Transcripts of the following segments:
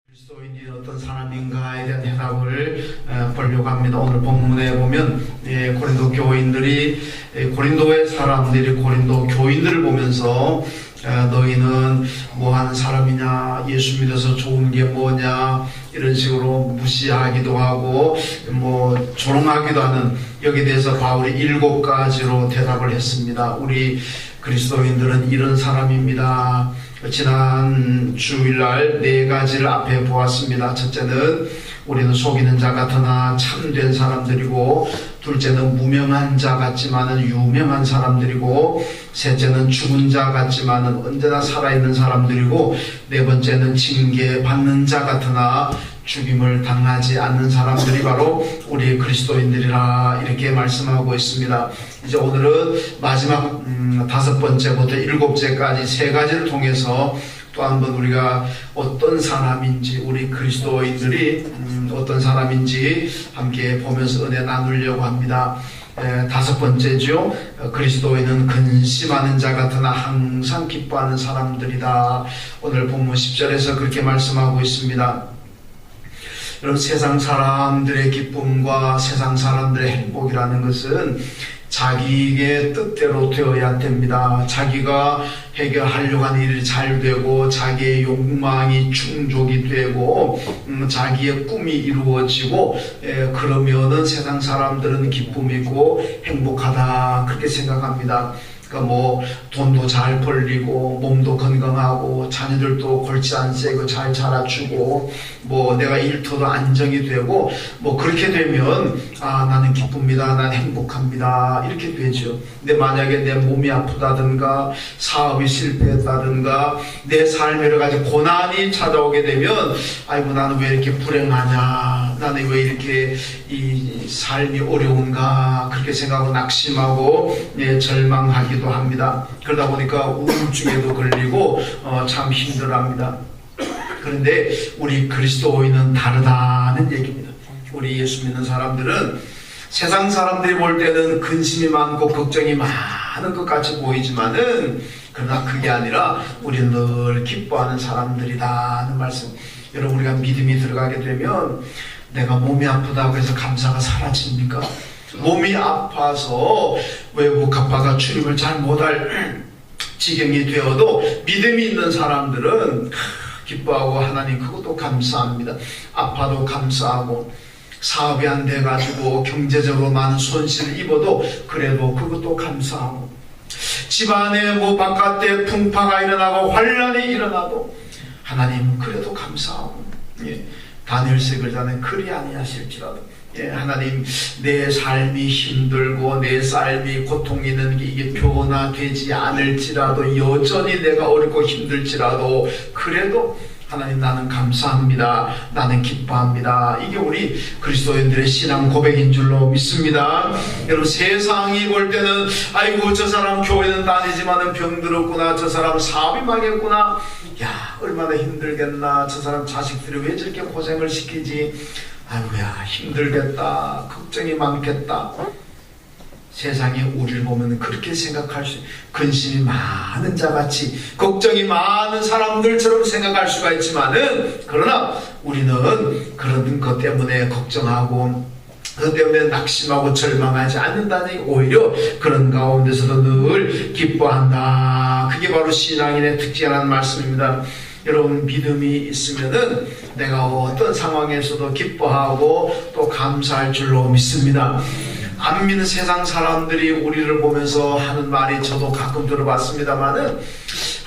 그리스도인이 어떤 사람인가에 대한 대답을 보려고 합니다. 오늘 본문에 보면 고린도 교인들이 고린도의 사람들이 고린도 교인들을 보면서 너희는 뭐 하는 사람이냐, 예수 믿어서 좋은 게 뭐냐, 이런 식으로 무시하기도 하고 뭐 조롱하기도 하는, 여기에 대해서 바울이 7가지로 대답을 했습니다. 우리 그리스도인들은 이런 사람입니다. 지난 주일날 4가지를 앞에 보았습니다. 첫째는 우리는 속이는 자 같으나 참된 사람들이고, 둘째는 무명한 자 같지만은 유명한 사람들이고, 셋째는 죽은 자 같지만은 언제나 살아있는 사람들이고, 네 번째는 징계받는 자 같으나 죽임을 당하지 않는 사람들이 바로 우리 그리스도인들이라, 이렇게 말씀하고 있습니다. 이제 오늘은 마지막 5번째부터 7번째까지 3가지를 통해서 또 한번 우리가 어떤 사람인지, 우리 그리스도인들이 어떤 사람인지 함께 보면서 은혜 나누려고 합니다. 5번째죠. 그리스도인은 근심하는 자 같으나 항상 기뻐하는 사람들이다. 오늘 본문 10절에서 그렇게 말씀하고 있습니다. 여러분, 세상 사람들의 기쁨과 세상 사람들의 행복이라는 것은 자기의 뜻대로 되어야 됩니다. 자기가 해결하려고 하는 일이 잘 되고, 자기의 욕망이 충족이 되고, 자기의 꿈이 이루어지고, 그러면은 세상 사람들은 기쁨이고 행복하다, 그렇게 생각합니다. 그러니까 뭐 돈도 잘 벌리고, 몸도 건강하고, 자녀들도 골치 안 세고 잘 자라주고, 뭐 내가 일터도 안정이 되고, 뭐 그렇게 되면 나는 기쁩니다, 나는 행복합니다, 이렇게 되죠. 근데 만약에 내 몸이 아프다든가 사업이 실패했다든가 내 삶에 여러 가지 고난이 찾아오게 되면, 아이고 나는 왜 이렇게 불행하냐, 나는 왜 이렇게 이 삶이 어려운가, 그렇게 생각하고 낙심하고 절망하기도 합니다. 그러다 보니까 우울증에도 걸리고 참 힘들어합니다. 그런데 우리 그리스도인은 다르다는 얘기입니다. 우리 예수 믿는 사람들은 세상 사람들이 볼 때는 근심이 많고 걱정이 많은 것 같이 보이지만은, 그러나 그게 아니라 우리는 늘 기뻐하는 사람들이다는 말씀. 여러분, 우리가 믿음이 들어가게 되면 내가 몸이 아프다고 해서 감사가 사라집니까? 몸이 아파서 외국 아빠가 출입을 잘 못할 지경이 되어도 믿음이 있는 사람들은 기뻐하고 하나님 그것도 감사합니다. 아파도 감사하고, 사업이 안 돼가지고 경제적으로 많은 손실을 입어도 그래도 그것도 감사하고, 집안에 뭐 바깥에 풍파가 일어나고 환란이 일어나도 하나님 그래도 감사하고, 다니엘서 글자는 그리 아니하실지라도, 하나님 내 삶이 힘들고 내 삶이 고통 있는 게 이게 변화되지 않을지라도, 여전히 내가 어렵고 힘들지라도 그래도 하나님 나는 감사합니다, 나는 기뻐합니다. 이게 우리 그리스도인들의 신앙 고백인 줄로 믿습니다. 여러분, 세상이 볼 때는 아이고 저 사람 교회는 다니지만은 병들었구나, 저 사람 사업이 망했구나, 야 얼마나 힘들겠나, 저 사람 자식들이 왜 저렇게 고생을 시키지, 아이고야 힘들겠다, 걱정이 많겠다. 세상에 우리를 보면 그렇게 생각할 수, 근심이 많은 자같이, 걱정이 많은 사람들처럼 생각할 수가 있지만은, 그러나 우리는 그런 것 때문에 걱정하고 그것 때문에 낙심하고 절망하지 않는다니, 오히려 그런 가운데서도 늘 기뻐한다. 그게 바로 신앙인의 특징이라는 말씀입니다. 여러분, 믿음이 있으면은 내가 어떤 상황에서도 기뻐하고 또 감사할 줄로 믿습니다. 안 믿는 세상 사람들이 우리를 보면서 하는 말이 저도 가끔 들어봤습니다만은,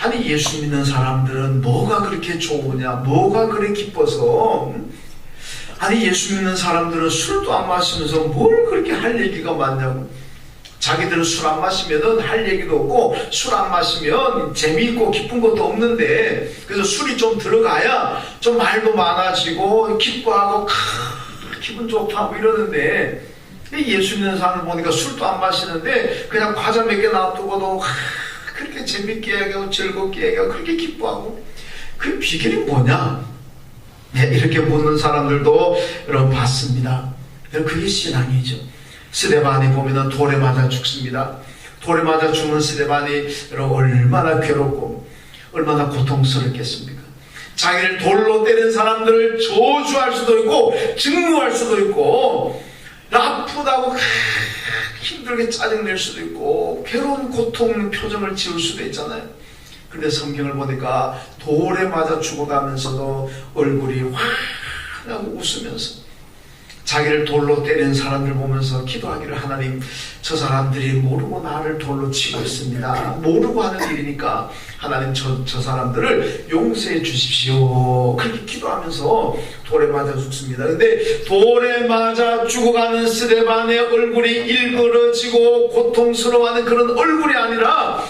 아니 예수 믿는 사람들은 뭐가 그렇게 좋으냐, 뭐가 그렇게 기뻐서, 아니 예수 믿는 사람들은 술도 안 마시면서 뭘 그렇게 할 얘기가 많냐고. 자기들은 술 안 마시면은 할 얘기도 없고, 술 안 마시면 재미있고 기쁜 것도 없는데, 그래서 술이 좀 들어가야 좀 말도 많아지고 기뻐하고 기분 좋다고 이러는데, 예수 믿는 사람을 보니까 술도 안 마시는데 그냥 과자 몇 개 놔두고도 그렇게 재밌게 얘기하고 즐겁게 얘기하고 그렇게 기뻐하고, 그 비결이 뭐냐? 이렇게 묻는 사람들도 여러분 봤습니다. 그게 신앙이죠. 스데반이 보면은 돌에 맞아 죽습니다. 돌에 맞아 죽는 스데반이 여러분 얼마나 괴롭고 얼마나 고통스럽겠습니까? 자기를 돌로 때린 사람들을 저주할 수도 있고 증오할 수도 있고 아프다고 힘들게 짜증낼 수도 있고 괴로운 고통 표정을 지을 수도 있잖아요. 근데 성경을 보니까 돌에 맞아 죽어가면서도 얼굴이 환하고 웃으면서 자기를 돌로 때리는 사람들 보면서 기도하기를, 하나님, 저 사람들이 모르고 나를 돌로 치고 있습니다. 모르고 하는 일이니까 하나님 저 사람들을 용서해 주십시오. 그렇게 기도하면서 돌에 맞아 죽습니다. 근데 돌에 맞아 죽어가는 스데반의 얼굴이 일그러지고 고통스러워하는 그런 얼굴이 아니라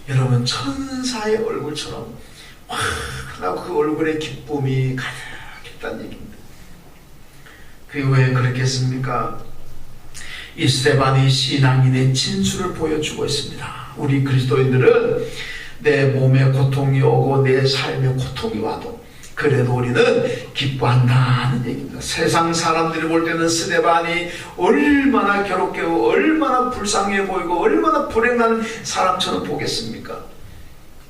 여러분 천사의 얼굴처럼 환하고 그 얼굴에 기쁨이 가득했다는 얘기입니다. 그게 왜 그렇겠습니까? 이 스데반이 신앙인의 진수를 보여주고 있습니다. 우리 그리스도인들은 내 몸에 고통이 오고 내 삶에 고통이 와도 그래도 우리는 기뻐한다는 얘기입니다. 세상 사람들이 볼 때는 스데반이 얼마나 괴롭게 얼마나 불쌍해 보이고 얼마나 불행한 사람처럼 보겠습니까?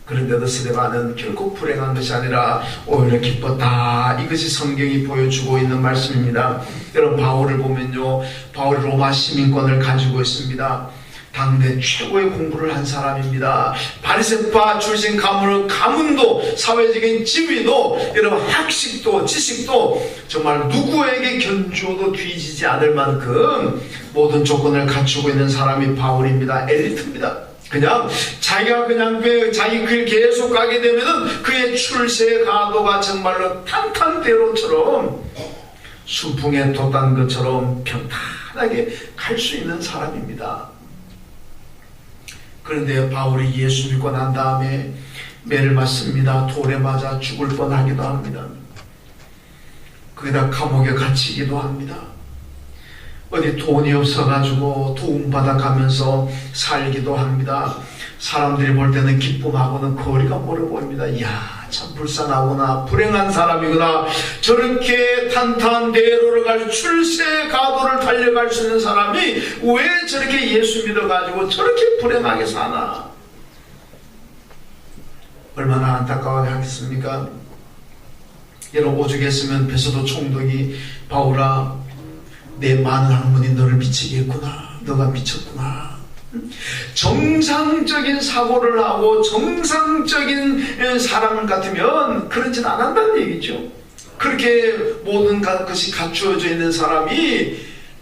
그런데도 스데반은 결코 불행한 것이 아니라 오히려 기뻤다. 이것이 성경이 보여주고 있는 말씀입니다. 여러분, 바울을 보면요, 바울이 로마 시민권을 가지고 있습니다. 당대 최고의 공부를 한 사람입니다. 바리새파 출신 가문도 사회적인 지위도 여러분 학식도 지식도 정말 누구에게 견주어도 뒤지지 않을 만큼 모든 조건을 갖추고 있는 사람이 바울입니다. 엘리트입니다. 그냥 자기가 그냥 자기 길 계속 가게 되면은 그의 출세 가도가 정말로 탄탄대로처럼 순풍에 돋단 것처럼 평탄하게 갈 수 있는 사람입니다. 그런데 바울이 예수 믿고 난 다음에 매를 맞습니다. 돌에 맞아 죽을 뻔하기도 합니다. 거기다 감옥에 갇히기도 합니다. 어디 돈이 없어가지고 도움받아 가면서 살기도 합니다. 사람들이 볼 때는 기쁨하고는 거리가 멀어 보입니다. 이야, 참 불쌍하구나, 불행한 사람이구나, 저렇게 탄탄대로를 갈 출세 가도를 달려갈 수 있는 사람이 왜 저렇게 예수 믿어가지고 저렇게 불행하게 사나. 얼마나 안타까워야 하겠습니까? 여러분, 오죽했으면 베소도 총독이 바울아, 내 많은 학문이 너를 미치게 했구나, 너가 미쳤구나. 정상적인 사고를 하고 정상적인 사람 같으면 그러진 않았다는 얘기죠. 그렇게 모든 것이 갖추어져 있는 사람이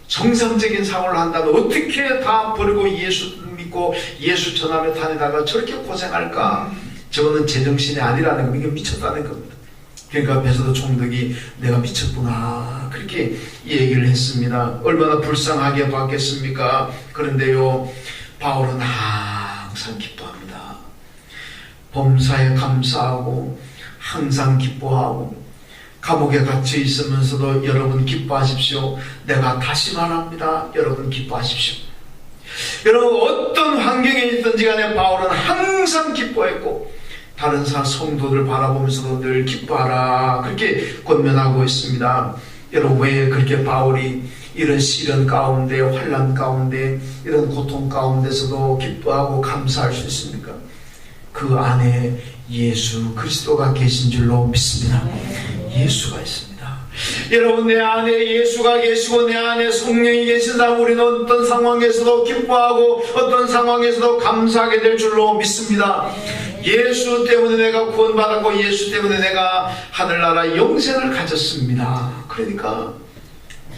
정상적인 사고를 한다면 어떻게 다 버리고 예수 믿고 예수 전하며 다니다가 저렇게 고생할까? 저거는 제정신이 아니라는 겁니다. 이게 미쳤다는 겁니다. 그러니까 베소도 총독이 내가 미쳤구나, 그렇게 얘기를 했습니다. 얼마나 불쌍하게 봤겠습니까? 그런데요, 바울은 항상 기뻐합니다. 범사에 감사하고 항상 기뻐하고, 감옥에 갇혀 있으면서도 여러분 기뻐하십시오. 내가 다시 말합니다. 여러분 기뻐하십시오. 여러분, 어떤 환경에 있든지 간에 바울은 항상 기뻐했고 다른 성도들 바라보면서도 늘 기뻐하라, 그렇게 권면하고 있습니다. 여러분, 왜 그렇게 바울이 이런 시련 가운데, 환난 가운데, 이런 고통 가운데서도 기뻐하고 감사할 수 있습니까? 그 안에 예수 그리스도가 계신 줄로 믿습니다. 예수가 있습니다. 여러분, 내 안에 예수가 계시고 내 안에 성령이 계신다면 우리는 어떤 상황에서도 기뻐하고 어떤 상황에서도 감사하게 될 줄로 믿습니다. 예수 때문에 내가 구원받았고 예수 때문에 내가 하늘나라 영생을 가졌습니다. 그러니까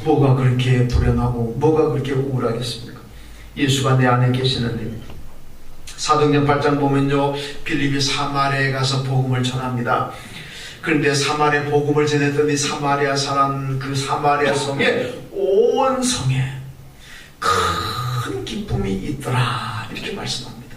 뭐가 그렇게 불행하고 뭐가 그렇게 우울하겠습니까? 예수가 내 안에 계시는데. 사도행전 8장 보면요, 빌립이 사마리아에 가서 복음을 전합니다. 그런데 사마리아 복음을 전했더니 사마리아 사람, 그 사마리아 성에, 온 성에 큰 기쁨이 있더라, 이렇게 말씀합니다.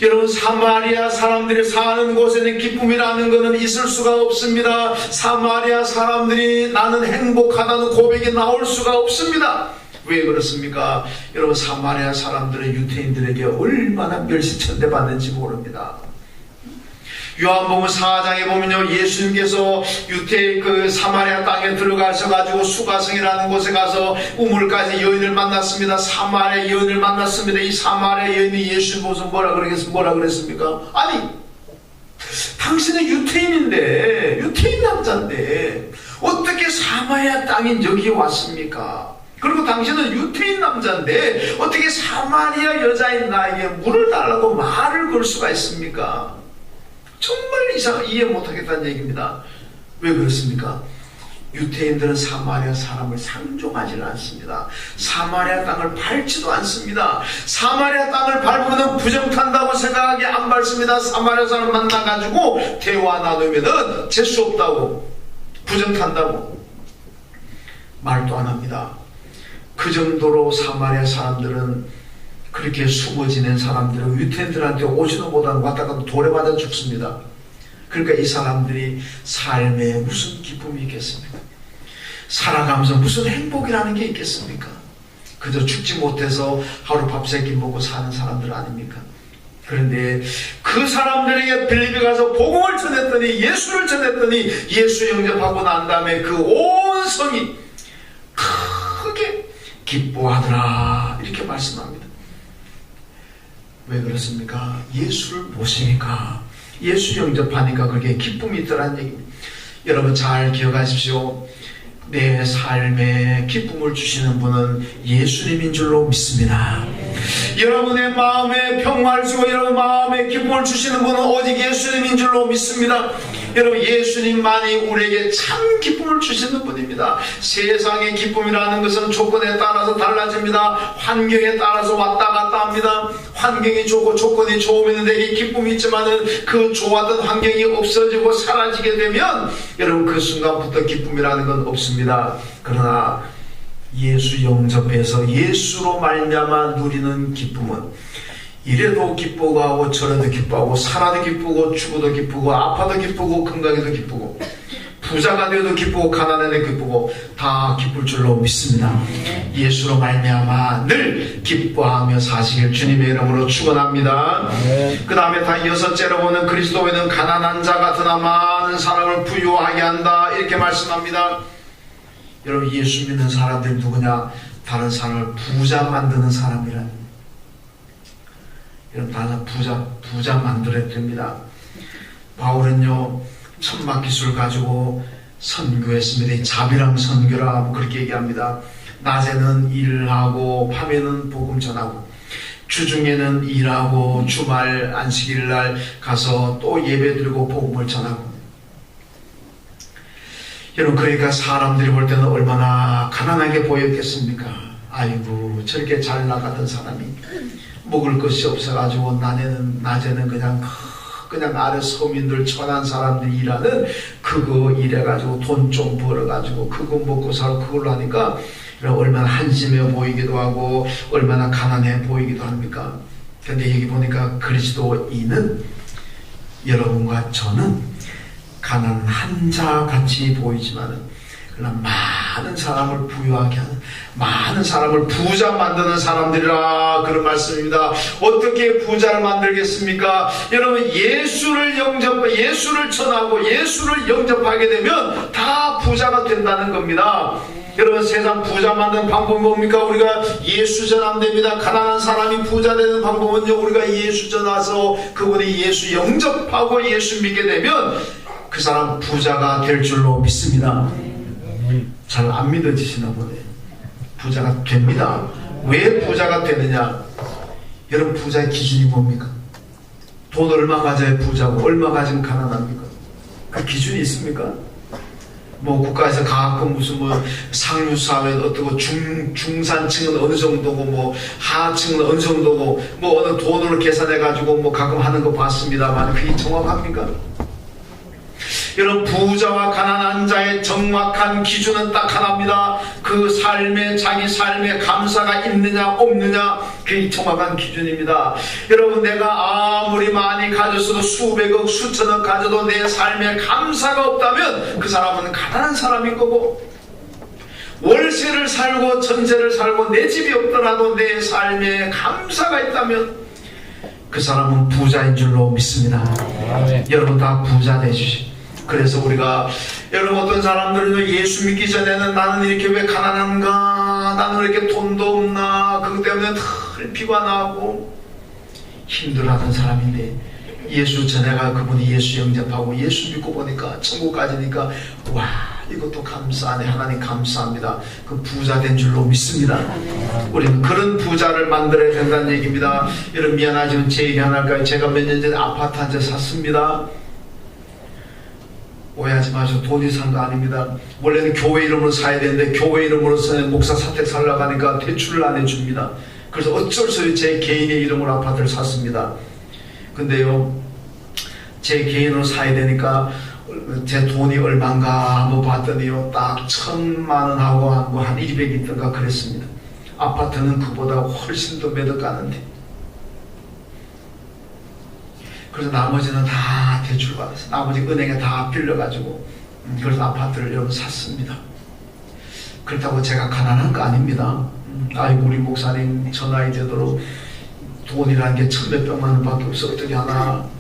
여러분, 사마리아 사람들이 사는 곳에는 기쁨이라는 것은 있을 수가 없습니다. 사마리아 사람들이 나는 행복하다는 고백이 나올 수가 없습니다. 왜 그렇습니까? 여러분, 사마리아 사람들은 유대인들에게 얼마나 멸시천대 받는지 모릅니다. 요한복음 4장에 보면요, 예수님께서 그 사마리아 땅에 들어가셔가지고 수가성이라는 곳에 가서 우물가에서 여인을 만났습니다. 사마리아 여인을 만났습니다. 이 사마리아 여인이 예수님 보고서 뭐라 그랬습니까? 아니, 당신은 유태인인데, 유태인 남자인데 어떻게 사마리아 땅인 여기에 왔습니까? 그리고 당신은 유태인 남자인데 어떻게 사마리아 여자인 나에게 물을 달라고 말을 걸 수가 있습니까? 정말 이해 못하겠다는 얘기입니다. 왜 그렇습니까? 유태인들은 사마리아 사람을 상종하지 않습니다. 사마리아 땅을 밟지도 않습니다. 사마리아 땅을 밟으면 부정탄다고 생각하게 안 밟습니다. 사마리아 사람 만나가지고 대화 나누면은 재수 없다고, 부정탄다고 말도 안 합니다. 그 정도로 사마리아 사람들은 그렇게 숨어 지낸 사람들은 유태인들한테 오지도 못하고 왔다가 돌에 맞아 죽습니다. 그러니까 이 사람들이 삶에 무슨 기쁨이 있겠습니까? 살아가면서 무슨 행복이라는 게 있겠습니까? 그저 죽지 못해서 하루 밥 세 끼 먹고 사는 사람들 아닙니까? 그런데 그 사람들에게 빌립에 가서 복음을 전했더니, 예수를 전했더니, 예수 영접하고 난 다음에 그 온 성이 크게 기뻐하더라, 이렇게 말씀합니다. 왜 그렇습니까? 예수를 보시니까, 예수 영접하니까 그렇게 기쁨이 있더라는 얘기입니다. 여러분 잘 기억하십시오. 내 삶에 기쁨을 주시는 분은 예수님인 줄로 믿습니다. 여러분의 마음에 평화를 주고 여러분 마음에 기쁨을 주시는 분은 오직 예수님인 줄로 믿습니다. 여러분 예수님만이 우리에게 참 기쁨을 주시는 분입니다. 세상의 기쁨이라는 것은 조건에 따라서 달라집니다. 환경에 따라서 왔다 갔다 합니다. 환경이 좋고 조건이 좋으면 내게 기쁨이 있지만은 그 좋았던 환경이 없어지고 사라지게 되면 여러분 그 순간부터 기쁨이라는 건 없습니다. 그러나 예수 영접해서 예수로 말미암아 누리는 기쁨은 이래도 기뻐하고 저래도 기뻐하고 살아도 기쁘고 죽어도 기쁘고 아파도 기쁘고 건강해도 기쁘고 부자가 되어도 기쁘고 가난해도 기쁘고 다 기쁠 줄로 믿습니다. 예수로 말미암아 늘 기뻐하며 사시길 주님의 이름으로 축원합니다. 그 다음에 다 여섯째로 보는 그리스도에는 가난한 자 같으나 많은 사람을 부유하게 한다, 이렇게 말씀합니다. 여러분 예수 믿는 사람들이 누구냐? 다른 사람을 부자 만드는 사람이란, 여러분 다른 부자 만들어야 됩니다. 바울은요 천막 기술 가지고 선교했습니다. 이 자비랑 선교라 그렇게 얘기합니다. 낮에는 일을 하고 밤에는 복음 전하고 주중에는 일하고 주말 안식일 날 가서 또 예배 드리고 복음을 전하고. 여러분 그러니까 사람들이 볼 때는 얼마나 가난하게 보였겠습니까? 아이고 저렇게 잘 나가던 사람이 먹을 것이 없어가지고 낮에는 그냥 아래 서민들 천한 사람들이 일하는 그거 일해가지고 돈 좀 벌어가지고 그거 먹고 살고 그걸로 하니까 얼마나 한심해 보이기도 하고 얼마나 가난해 보이기도 합니까? 근데 여기 보니까 그리스도인은 여러분과 저는 가난한 자 같이 보이지만은 그러나 많은 사람을 부유하게 하는, 많은 사람을 부자 만드는 사람들이라, 그런 말씀입니다. 어떻게 부자를 만들겠습니까? 여러분 예수를 전하고 예수를 영접하게 되면 다 부자가 된다는 겁니다. 여러분 세상 부자 만드는 방법이 뭡니까? 우리가 예수 전하면 됩니다. 가난한 사람이 부자 되는 방법은요, 우리가 예수 전하서 그분이 예수 영접하고 예수 믿게 되면 그 사람 부자가 될 줄로 믿습니다. 잘 안 믿어지시나 보네. 부자가 됩니다. 왜 부자가 되느냐? 여러분 부자의 기준이 뭡니까? 돈 얼마 가져야 부자고 얼마 가지면 가난합니까? 그 기준이 있습니까? 뭐 국가에서 가끔 무슨 뭐 상류사회 어떻고 중산층은 어느 정도고 뭐 하층은 어느 정도고 뭐 어느 돈으로 계산해 가지고 뭐 가끔 하는 거 봤습니다만 그게 정확합니까? 여러분 부자와 가난한 자의 정확한 기준은 딱 하나입니다. 그 삶에 자기 삶에 감사가 있느냐 없느냐, 그게 정확한 기준입니다. 여러분 내가 아무리 많이 가졌어도 수백억 수천억 가져도 내 삶에 감사가 없다면 그 사람은 가난한 사람인 거고, 월세를 살고 전세를 살고 내 집이 없더라도 내 삶에 감사가 있다면 그 사람은 부자인 줄로 믿습니다. 여러분 다 부자 되주십시오. 그래서 우리가 여러분 어떤 사람들은 예수 믿기 전에는 나는 이렇게 왜 가난한가, 나는 왜 이렇게 돈도 없나, 그것 때문에 늘 비가 나고 힘들어하던 사람인데 예수 전에가 그분이 예수 영접하고 예수 믿고 보니까 천국 가지니까 와 이것도 감사하네. 하나님 감사합니다. 그 부자 된 줄로 믿습니다. 우리는 그런 부자를 만들어야 된다는 얘기입니다. 여러분 미안하지만 제 얘기 하나 할까요? 제가 몇 년 전에 아파트 한 채 샀습니다. 오해하지 마시고 돈이 산 거 아닙니다. 원래는 교회 이름으로 사야 되는데 교회 이름으로 목사 사택 살려고 하니까 대출을 안 해줍니다. 그래서 어쩔 수 없이 제 개인의 이름으로 아파트를 샀습니다. 근데요 제 개인으로 사야 되니까 제 돈이 얼마인가 한번 봤더니요 딱 1,000만원하고 한 200 있던가 그랬습니다. 아파트는 그보다 훨씬 더 매덕 가는데, 그래서 나머지는 다 대출 받았어요. 나머지 은행에 다 빌려가지고 그래서 아파트를 여러분 샀습니다. 그렇다고 제가 가난한 거 아닙니다. 아이고 우리 목사님 저 나이 되도록 돈이라는 게 1,100만 원밖에 없어 어떻게 하나.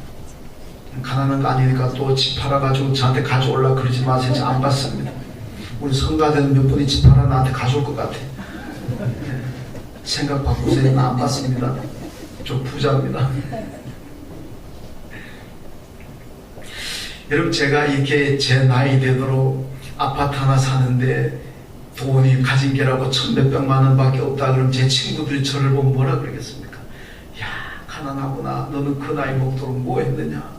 가난한 거 아니니까 또 집 팔아가지고 저한테 가져올라 그러지 마세요. 안 받습니다. 우리 성가대는 몇 분이 집 팔아 나한테 가져올 것 같아. 생각 바꾸세요. 나 안 받습니다. 저 부자입니다. 여러분 제가 이렇게 제 나이 되도록 아파트 하나 사는데 돈이 가진 게라고 1,100만 원밖에 없다 그러면 제 친구들이 저를 보면 뭐라 그러겠습니까? 야 가난하구나. 너는 그 나이 먹도록 뭐 했느냐.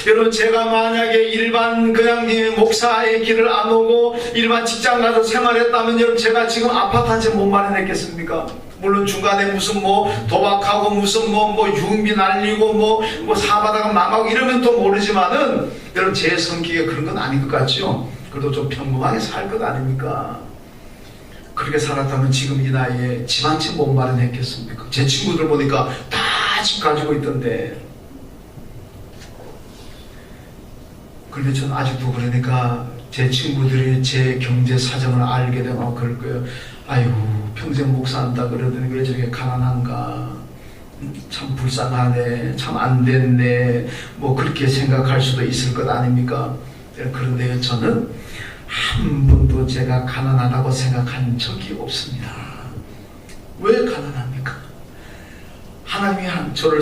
여러분 제가 만약에 일반 그냥 목사의 길을 안 오고 일반 직장 가서 생활했다면 여러분 제가 지금 아파트 한 채 못 마련했겠습니까? 물론 중간에 무슨 뭐 도박하고 무슨 뭐 유흥비 날리고 뭐 사바다가 망하고 이러면 또 모르지만은 여러분 제 성격에 그런 건 아닌 것 같죠? 그래도 좀 평범하게 살 것 아닙니까? 그렇게 살았다면 지금 이 나이에 집 한 채 못 마련했겠습니까? 제 친구들 보니까 다 집 가지고 있던데. 그런데 저는 아직도 그러니까 제 친구들이 제 경제 사정을 알게 되면 그럴 거예요. 아이고 평생 목사한다 그러더니 왜 저렇게 가난한가. 참 불쌍하네. 참 안 됐네. 뭐 그렇게 생각할 수도 있을 것 아닙니까? 그런데 저는 한 번도 제가 가난하다고 생각한 적이 없습니다. 왜 가난합니까? 하나님이 저를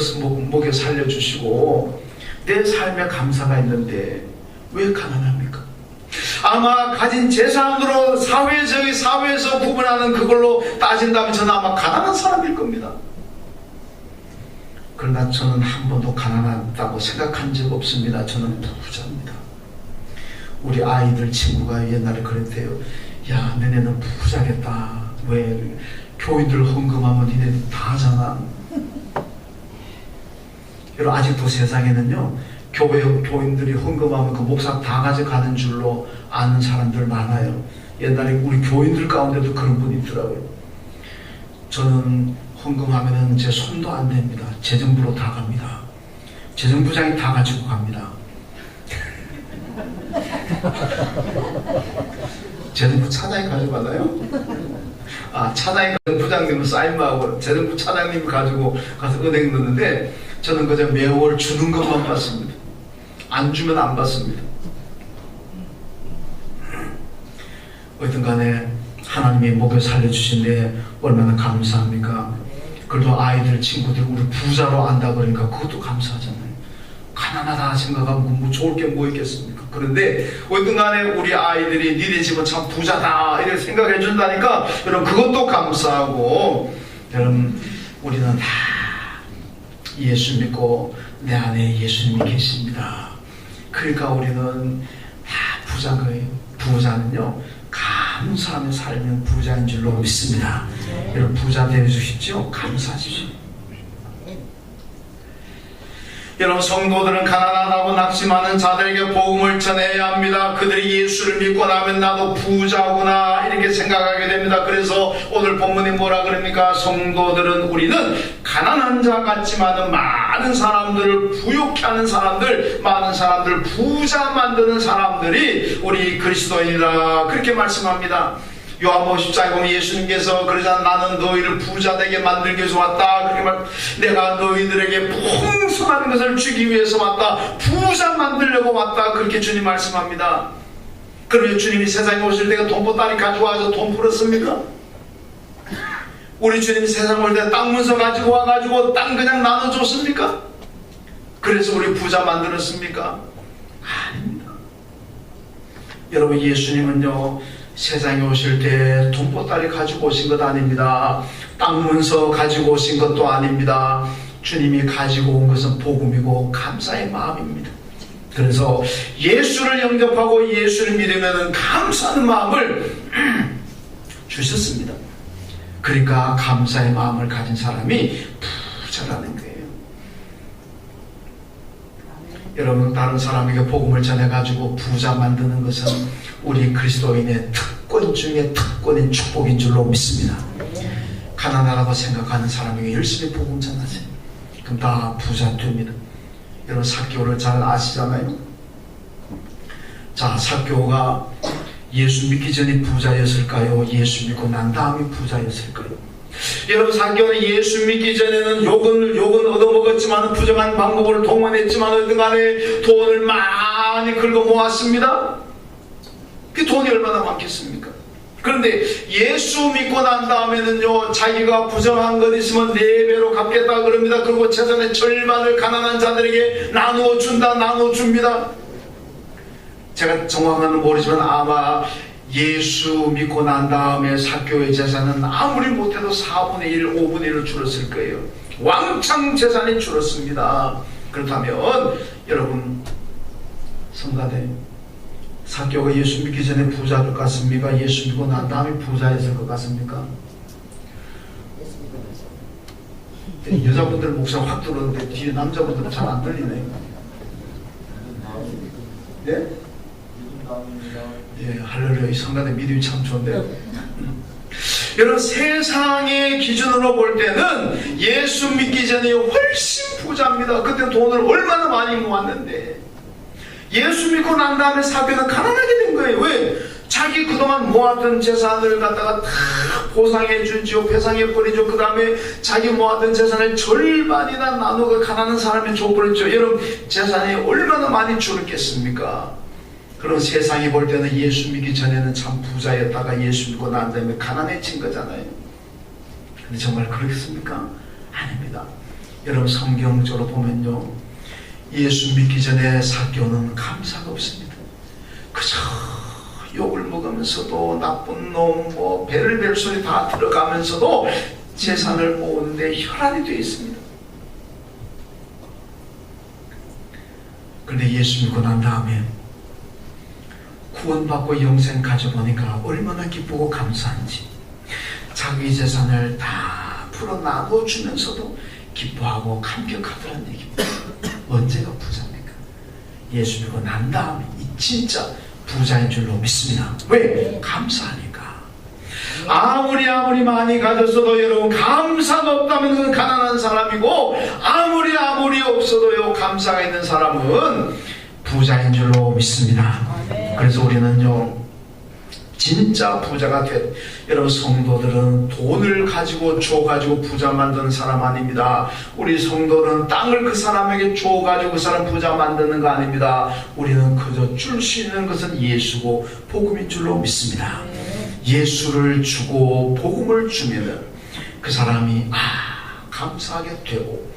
먹여 살려주시고 내 삶에 감사가 있는데 왜 가난합니까? 아마 가진 재산으로 사회에서 구분하는 그걸로 따진다면 저는 아마 가난한 사람일 겁니다. 그러나 저는 한 번도 가난하다고 생각한 적 없습니다. 저는 부자입니다. 우리 아이들 친구가 옛날에 그랬대요. 야 너네는 부자겠다. 왜 교인들 헌금하면 니네 다 하잖아. 여러분 아직도 세상에는요 교인들이 헌금하면 그 목사 다 가져가는 줄로 아는 사람들 많아요. 옛날에 우리 교인들 가운데도 그런 분이 있더라고요. 저는 헌금하면은 제 손도 안 됩니다. 재정부로 다 갑니다. 재정부장이 다 가지고 갑니다. 재정부 차장이 가져가나요? 차장이 부장님은 사인만 하고 재정부 차장님이 가지고 가서 은행 넣는데 저는 그저 매월 주는 것만 받습니다. 안 주면 안 받습니다. 어쨌든 간에 하나님이 먹여 살려주신데 얼마나 감사합니까? 그래도 아이들 친구들 우리 부자로 안다 그러니까 그것도 감사하잖아요. 가난하다 생각하면 뭐 좋을 게 뭐 있겠습니까? 그런데 어떤 간에 우리 아이들이 니네 집은 참 부자다 이렇게 생각해 준다니까 여러분 그것도 감사하고 여러분 우리는 다 예수 믿고 내 안에 예수님이 계십니다. 그러니까 우리는 다 부자인 거예요. 부자는요 감사하며 살면 부자인 줄로 믿습니다. 여러분 부자 되어주십시오. 감사하십시오. 여러분 성도들은 가난하다고 낙심하는 자들에게 복음을 전해야 합니다. 그들이 예수를 믿고 나면 나도 부자구나 이렇게 생각하게 됩니다. 그래서 오늘 본문이 뭐라 그럽니까? 성도들은 우리는 가난한 자 같지만은 많은 사람들을 부욕케 하는 사람들, 많은 사람들을 부자 만드는 사람들이 우리 그리스도인이다 그렇게 말씀합니다. 요한복음 14에 보면 예수님께서 그러잖아. 나는 너희를 부자 되게 만들기 위해서 왔다. 그렇게 내가 너희들에게 풍성한 것을 주기 위해서 왔다. 부자 만들려고 왔다. 그렇게 주님 말씀합니다. 그러면 주님이 세상에 오실 때가 돈 보따리 가지고 와서 돈 풀었습니까? 우리 주님이 세상에 올 때 땅 문서 가지고 와가지고 땅 그냥 나눠줬습니까? 그래서 우리 부자 만들었습니까? 아닙니다. 여러분, 예수님은요, 세상에 오실 때 돈보따리 가지고 오신 것 아닙니다. 땅 문서 가지고 오신 것도 아닙니다. 주님이 가지고 온 것은 복음이고 감사의 마음입니다. 그래서 예수를 영접하고 예수를 믿으면 감사하는 마음을 주셨습니다. 그러니까 감사의 마음을 가진 사람이 부자라는 거예요. 여러분, 다른 사람에게 복음을 전해가지고 부자 만드는 것은 우리 그리스도인의 특권 중에 특권인 축복인 줄로 믿습니다. 가난하다고 생각하는 사람에게 열심히 복음 전하세요. 그럼 다 부자 됩니다. 여러분, 삭개오를 잘 아시잖아요. 자, 삭개오가 예수 믿기 전에 부자였을까요? 예수 믿고 난 다음에 부자였을까요? 여러분, 삭개오는 예수 믿기 전에는 욕은 얻어먹었지만, 부정한 방법을 동원했지만 어떤 간에 돈을 많이 긁어 모았습니다. 그 돈이 얼마나 많겠습니까? 그런데 예수 믿고 난 다음에는요, 자기가 부정한 것 있으면 4배로 갚겠다 그럽니다. 그리고 재산의 절반을 가난한 자들에게 나누어 줍니다. 제가 정확한 건 모르지만 아마 예수 믿고 난 다음에 삭개오의 재산은 아무리 못해도 4분의 1, 5분의 1로 줄었을 거예요. 왕창 재산이 줄었습니다. 그렇다면 여러분, 성가대, 삭개오가 예수 믿기 전에 부자일 것 같습니까? 예수 믿고 난 다음에 부자였을 것 같습니까? 여자분들 목소리 확 들었는데 뒤에 남자분들은 잘 안 들리네요. 네? 예, 할렐루야. 이 성가대 믿음이 참 좋은데요. 여러분, 세상의 기준으로 볼 때는 예수 믿기 전에 훨씬 부자입니다. 그때 돈을 얼마나 많이 모았는데, 예수 믿고 난 다음에 삭개오는 가난하게 된 거예요. 왜? 자기 그동안 모았던 재산을 갖다가 다 보상해 주지요, 배상해 버리죠. 그 다음에 자기 모았던 재산을 절반이나 나누고 가난한 사람이 줘버렸죠. 여러분, 재산이 얼마나 많이 줄었겠습니까? 그럼 세상이 볼 때는 예수 믿기 전에는 참 부자였다가 예수 믿고 난 다음에 가난해진 거잖아요. 근데 정말 그렇겠습니까? 아닙니다. 여러분, 성경적으로 보면요, 예수 믿기 전에 삭개오는 감사가 없습니다. 그저 욕을 먹으면서도 나쁜 놈, 배를 벨 소리 다 들어가면서도 재산을 모으는데 혈안이 되어 있습니다. 그런데 예수 믿고 난 다음에 구원받고 영생 가져보니까 얼마나 기쁘고 감사한지, 자기 재산을 다 풀어 나눠주면서도 기뻐하고 감격하더란 얘기입니다. 언제가 부자입니까? 예수 믿고 난 다음에 진짜 부자인 줄로 믿습니다. 왜? 감사하니까. 아무리 많이 가졌어도 여러분, 감사가 없다면 그건 가난한 사람이고, 아무리 없어도요, 감사가 있는 사람은 부자인 줄로 믿습니다. 그래서 우리는요, 진짜 부자가 된, 여러분, 성도들은 돈을 가지고 줘가지고 부자 만드는 사람 아닙니다. 우리 성도는 땅을 그 사람에게 줘가지고 그 사람 부자 만드는 거 아닙니다. 우리는 그저 줄 수 있는 것은 예수고 복음인 줄로 믿습니다. 예수를 주고 복음을 주면 그 사람이 감사하게 되고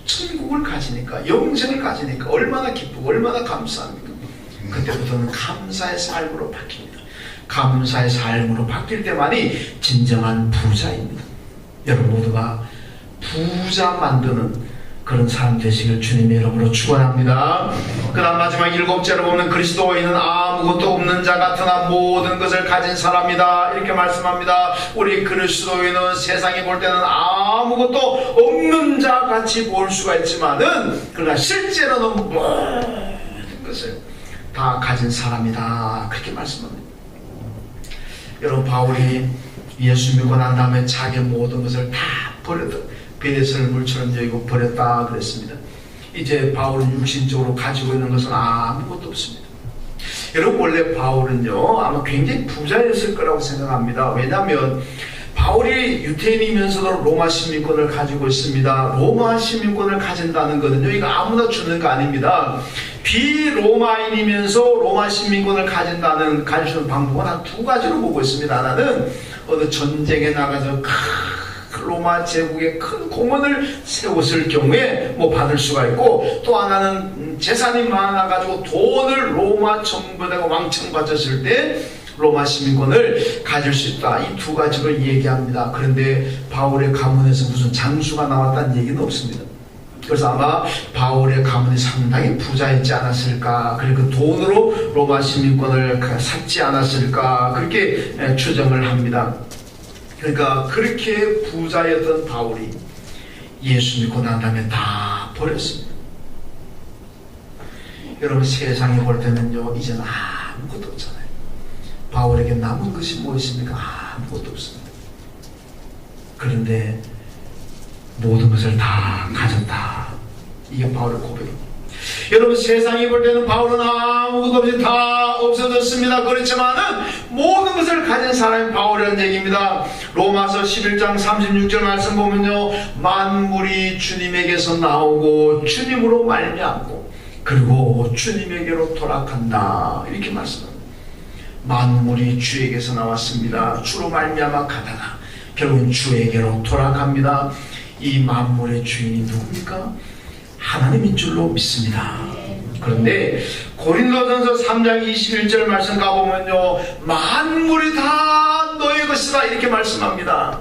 천국을 가지니까, 영생을 가지니까 얼마나 기쁘고 얼마나 감사합니까? 그때부터는 감사의 삶으로 바뀝니다. 감사의 삶으로 바뀔 때만이 진정한 부자입니다. 여러분 모두가 부자 만드는 그런 사람 되시길 주님의 이름으로 축원합니다. 그 다음 마지막 7째로 보면 그리스도인은 아무것도 없는 자 같으나 모든 것을 가진 사람이다, 이렇게 말씀합니다. 우리 그리스도인은 세상이 볼 때는 아무것도 없는 자 같이 볼 수가 있지만은, 그러나 실제로는 모든 것을 다 가진 사람이다, 그렇게 말씀합니다. 여러분, 바울이 예수 믿고 난 다음에 자기 모든 것을 다 버렸다, 배설 물처럼 여기고 버렸다 그랬습니다. 이제 바울은 육신적으로 가지고 있는 것은 아무것도 없습니다. 여러분, 원래 바울은요, 아마 굉장히 부자였을 거라고 생각합니다. 왜냐하면 바울이 유태인이면서도 로마 시민권을 가지고 있습니다. 로마 시민권을 가진다는 거는요, 이거 아무나 주는 거 아닙니다. 비로마인이면서 로마 시민권을 가지는 방법은 한 2가지로 보고 있습니다. 하나는 어느 전쟁에 나가서 로마 제국의 큰 공헌을 세웠을 경우에 받을 수가 있고, 또 하나는 재산이 많아가지고 돈을 로마 정부에다가 왕창 바쳤을 때 로마 시민권을 가질 수 있다. 이 두 가지를 얘기합니다. 그런데 바울의 가문에서 무슨 장수가 나왔다는 얘기는 없습니다. 그래서 아마 바울의 가문이 상당히 부자였지 않았을까, 그리고 그 돈으로 로마 시민권을 샀지 않았을까, 그렇게 추정을 합니다. 그러니까 그렇게 부자였던 바울이 예수 믿고 난 다음에 다 버렸습니다. 여러분, 세상에 볼 때는요, 이제는 아무것도 없잖아요. 바울에게 남은 것이 무엇입니까? 아무것도 없습니다. 그런데 모든 것을 다 가졌다. 이게 바울의 고백입니다. 여러분, 세상이 볼 때는 바울은 아무것도 없이 다 없어졌습니다. 그렇지만은 모든 것을 가진 사람이 바울이라는 얘기입니다. 로마서 11장 36절 말씀 보면요, 만물이 주님에게서 나오고 주님으로 말미암고 그리고 주님에게로 돌아간다, 이렇게 말씀합니다. 만물이 주에게서 나왔습니다. 주로 말미암아 가다가 결국은 주에게로 돌아갑니다. 이 만물의 주인이 누굽니까? 하나님인 줄로 믿습니다. 그런데 고린도전서 3장 21절 말씀 가보면요, 만물이 다 너의 것이다, 이렇게 말씀합니다.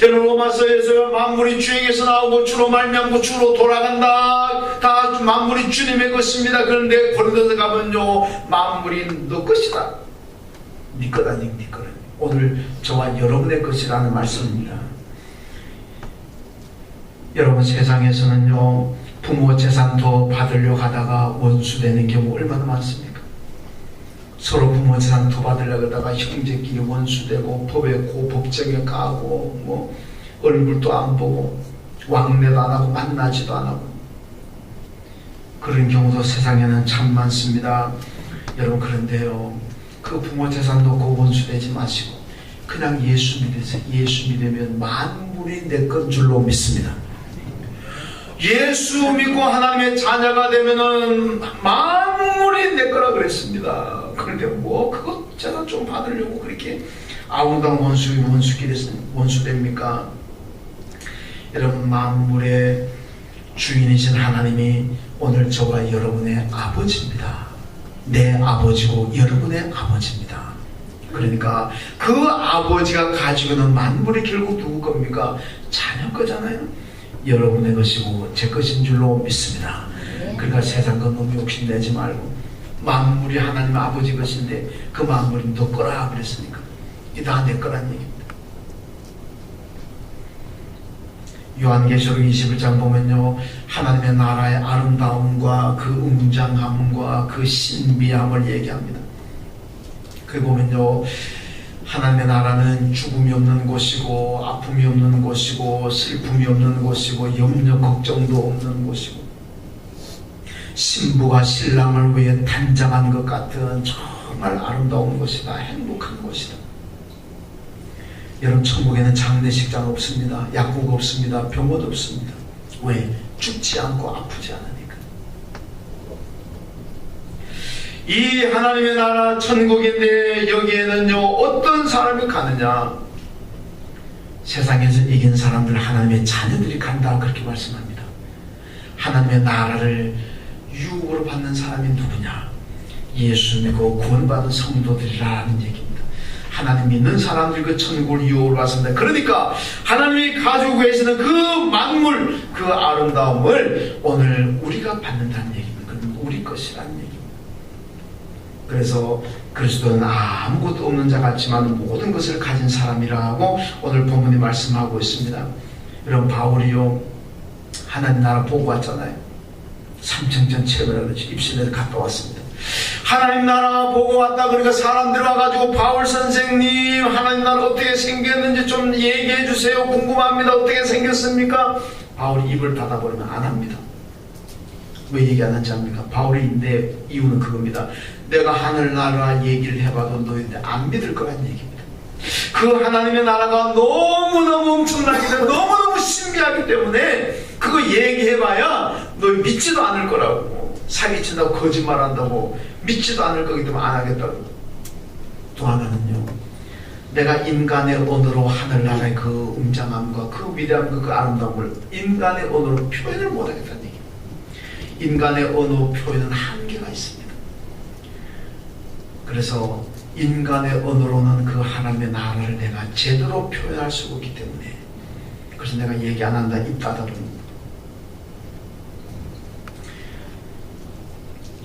여러분, 로마서에서 만물이 주에게서 나오고 주로 말미암고 주로 돌아간다, 다 만물이 주님의 것입니다. 그런데 고린도서 가면요, 만물이 너 것이다. 네 것 아니고 네 거는 오늘 저와 여러분의 것이라는 말씀입니다. 여러분, 세상에서는요, 부모 재산도 받으려고 하다가 원수되는 경우 얼마나 많습니까? 서로 부모 재산 더 받으려고 하다가 형제끼리 원수되고 법에 법정에 가고 얼굴도 안 보고 왕래도 안 하고 만나지도 안 하고, 그런 경우도 세상에는 참 많습니다. 여러분, 그런데요, 그 부모 재산도 그 원수되지 마시고 그냥 예수 믿으세요. 예수 믿으면 만물이 내 건 줄로 믿습니다. 예수 믿고 하나님의 자녀가 되면은 만물이 내 거라 그랬습니다. 그런데 그거 제가 좀 받으려고 그렇게 아웅당 원수끼리 원수됩니까? 여러분, 만물의 주인이신 하나님이 오늘 저와 여러분의 아버지입니다. 내 아버지고 여러분의 아버지입니다. 그러니까 그 아버지가 가지고 있는 만물이 결국 누구 겁니까? 자녀 거잖아요. 여러분의 것이고 제 것인 줄로 믿습니다. 그러니까 세상 건 너무 욕심내지 말고, 만물이 하나님 아버지 것인데 그 만물이 너 거라 그랬으니까 이 다 내 거란 얘기입니다. 요한계시록 21장 보면요, 하나님의 나라의 아름다움과 그 웅장함과 그 신비함을 얘기합니다. 그 보면요, 하나님의 나라는 죽음이 없는 곳이고 아픔이 없는 곳이고 슬픔이 없는 곳이고 염려 걱정도 없는 곳이고 신부가 신랑을 위해 단장한 것 같은 정말 아름다운 곳이다. 행복한 곳이다. 여러분, 천국에는 장례식장 없습니다. 약국 없습니다. 병원 없습니다. 왜? 죽지 않고 아프지 않으니까. 이 하나님의 나라 천국인데 여기에는요, 어떤 사람이 가느냐? 세상에서 이긴 사람들, 하나님의 자녀들이 간다, 그렇게 말씀합니다. 하나님의 나라를 유혹으로 받는 사람이 누구냐? 예수 믿고 구원받은 성도들이라는 얘기입니다. 하나님 믿는 사람들이 그 천국을 유혹으로 받습니다. 그러니까 하나님이 가지고 계시는 그 만물, 그 아름다움을 오늘 우리가 받는다는 얘기입니다. 그건 우리 것이라는 얘기입니다. 그래서 그리스도는 아무것도 없는 자 같지만 모든 것을 가진 사람이라고 오늘 본문이 말씀하고 있습니다. 여러분, 바울이요, 하나님 나라 보고 왔잖아요. 삼층전 체험이라고 입신에서 갔다 왔습니다. 하나님 나라 보고 왔다. 그러니까 사람들이 와가지고 바울 선생님, 하나님 나라 어떻게 생겼는지 좀 얘기해 주세요. 궁금합니다. 어떻게 생겼습니까? 바울이 입을 닫아버리면 안 합니다. 왜 얘기 안 하는지 압니까? 바울이 내 이유는 그겁니다. 내가 하늘나라 얘기를 해봐도 너희들 안 믿을 거란 얘기입니다. 그 하나님의 나라가 너무너무 엄청나기 때문에, 너무너무 신비하기 때문에 그거 얘기해봐야 너희 믿지도 않을 거라고. 사기친다고 거짓말한다고 믿지도 않을 거기 때문에 안 하겠다고. 또 하나는요, 내가 인간의 언어로 하늘나라의 그 웅장함과 그 위대함과 그 아름다움을 인간의 언어로 표현을 못하겠다는 얘기입니다. 인간의 언어 표현은 한계가 있습니다. 그래서 인간의 언어로는 그 하나님의 나라를 내가 제대로 표현할 수 없기 때문에, 그래서 내가 얘기 안 한다, 입 닫아버립니다.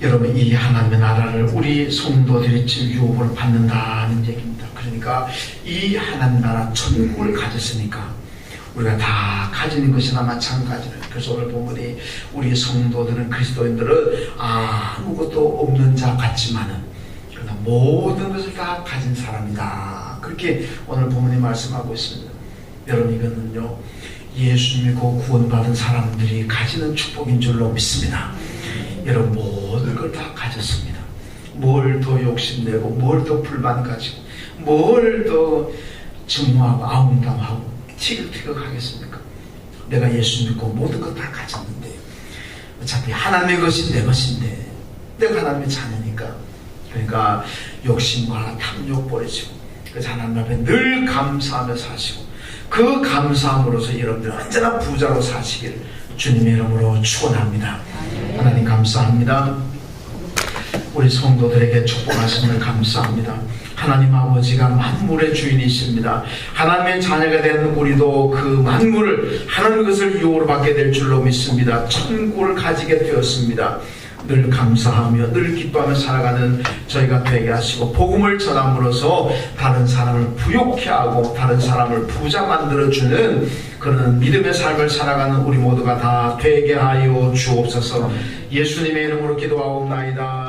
여러분, 이 하나님의 나라를 우리 성도들이 지금 유업을 받는다는 얘기입니다. 그러니까 이 하나님 나라 천국을 가졌으니까 우리가 다 가지는 것이나 마찬가지로, 그래서 오늘 본문이 우리 성도들은, 그리스도인들은 아무것도 없는 자 같지만은 그러나 모든 것을 다 가진 사람이다. 그렇게 오늘 본문이 말씀하고 있습니다. 여러분, 이거는요, 예수 믿고 구원받은 사람들이 가지는 축복인 줄로 믿습니다. 여러분, 모든 걸 다 가졌습니다. 뭘 더 욕심내고, 뭘 더 불만 가지고, 뭘 더 증오하고 아웅담하고 티격태격 하겠습니까? 내가 예수 믿고 모든 것 다 가졌는데, 어차피 하나님의 것이 내 것인데, 내가 하나님의 자녀니까, 그러니까 욕심과 탐욕 버리시고, 그 하나님 앞에 늘 감사하며 사시고, 그 감사함으로써 여러분들 언제나 부자로 사시기를 주님의 이름으로 축원합니다. 하나님 감사합니다. 우리 성도들에게 축복하심을 감사합니다. 하나님 아버지가 만물의 주인이십니다. 하나님의 자녀가 된 우리도 그 만물을, 하나님 것을 유혹으로 받게 될 줄로 믿습니다. 천국을 가지게 되었습니다. 늘 감사하며 늘 기뻐하며 살아가는 저희가 되게 하시고, 복음을 전함으로써 다른 사람을 부욕케 하고 다른 사람을 부자 만들어주는 그런 믿음의 삶을 살아가는 우리 모두가 다 되게 하여 주옵소서. 예수님의 이름으로 기도하옵나이다.